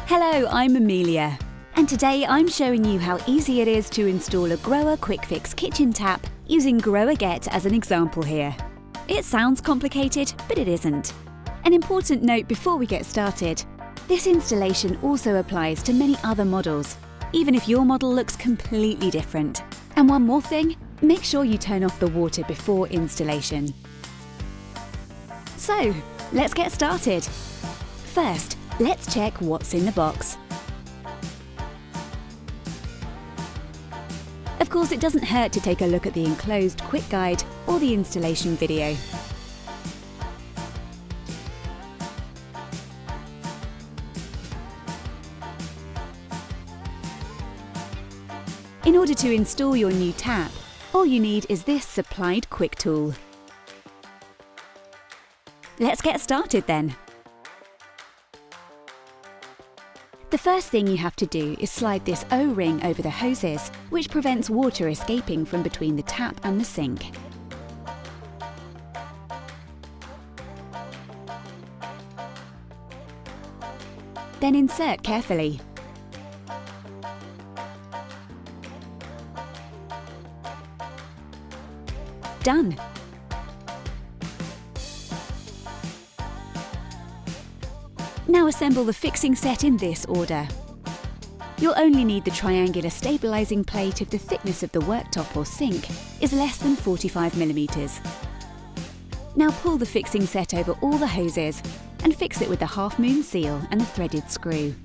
Hello, I'm Amelia, and today I'm showing you how easy it is to install a GROHE QuickFix kitchen tap using GROHE Get as an example here. It sounds complicated, but it isn't. An important note before we get started: this installation also applies to many other models, even if your model looks completely different. And one more thing, make sure you turn off the water before installation. So, let's get started. First, let's check what's in the box. Of course, it doesn't hurt to take a look at the enclosed quick guide or the installation video. In order to install your new tap, all you need is this supplied QuickTool. Let's get started then. The first thing you have to do is slide this O-ring over the hoses, which prevents water escaping from between the tap and the sink. Then insert carefully. Done. Now assemble the fixing set in this order. You'll only need the triangular stabilising plate if the thickness of the worktop or sink is less than 45mm. Now pull the fixing set over all the hoses and fix it with the half-moon seal and the threaded screw.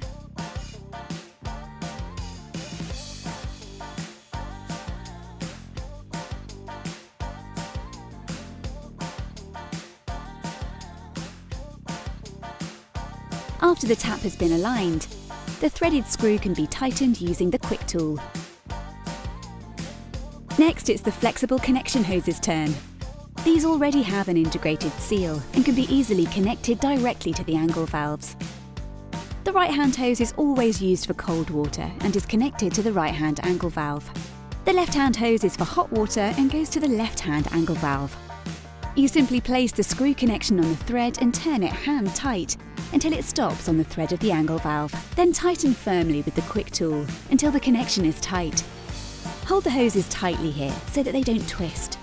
After the tap has been aligned, the threaded screw can be tightened using the QuickTool. Next, it's the flexible connection hoses' turn. These already have an integrated seal and can be easily connected directly to the angle valves. The right-hand hose is always used for cold water and is connected to the right-hand angle valve. The left-hand hose is for hot water and goes to the left-hand angle valve. You simply place the screw connection on the thread and turn it hand tight until it stops on the thread of the angle valve. Then tighten firmly with the QuickTool until the connection is tight. Hold the hoses tightly here so that they don't twist.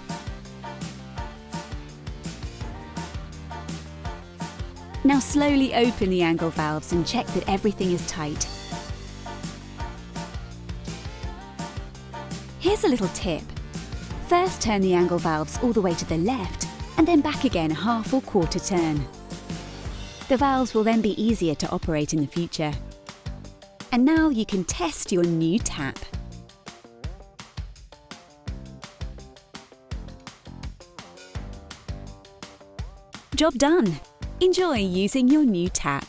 Now slowly open the angle valves and check that everything is tight. Here's a little tip. First, turn the angle valves all the way to the left and then back again half or quarter turn. The valves will then be easier to operate in the future. And now you can test your new tap. Job done! Enjoy using your new tap.